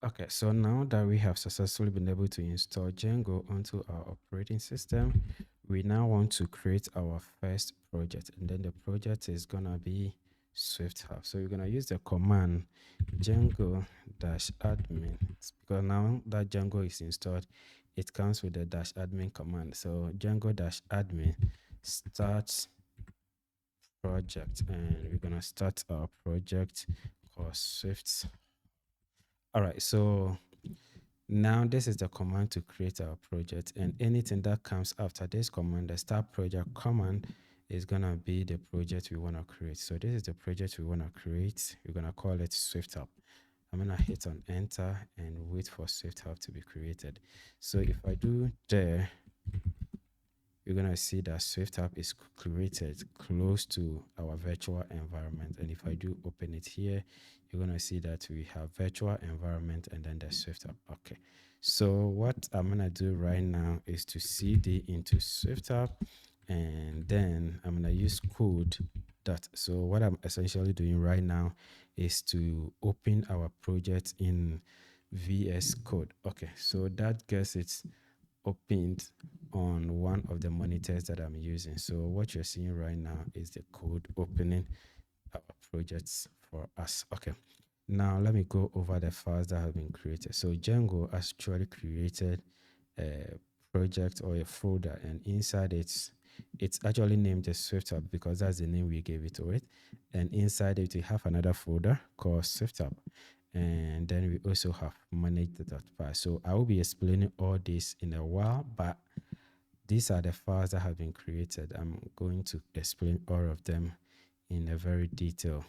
Okay, so now that we have successfully been able to install Django onto our operating system, we now want to create our first project, and then the project is gonna be Swift Hub. So we're gonna use the command Django dash admin because now that Django is installed, it comes with the dash admin command. So Django dash admin start project, and we're gonna start our project called Swift. All right, so now this is the command to create our project, and anything that comes after this command, the start project command, is gonna be the project we want to create. So this is the project we want to create. We're gonna call it Swift Hub. I'm gonna hit on enter and wait for Swift Hub to be created. So if I do there, you're gonna see that Swift App is created close to our virtual environment. And if I do open it here, you're gonna see that we have virtual environment and then the Swift App. Okay. So what I'm gonna do right now is to cd into Swift App, and then I'm gonna use code that. So what I'm essentially doing right now is to open our project in VS Code. Okay, so that gets it opened on one of the monitors that I'm using. So what you're seeing right now is the code opening our projects for us. Okay. Now let me go over the files that have been created. So Django actually created a project or a folder, and inside it's actually named the Swift App because that's the name we gave it to it. And inside it we have another folder called Swift App. And then we also have managed.py. So I will be explaining all this in a while, but these are the files that have been created. I'm going to explain all of them in a very detail.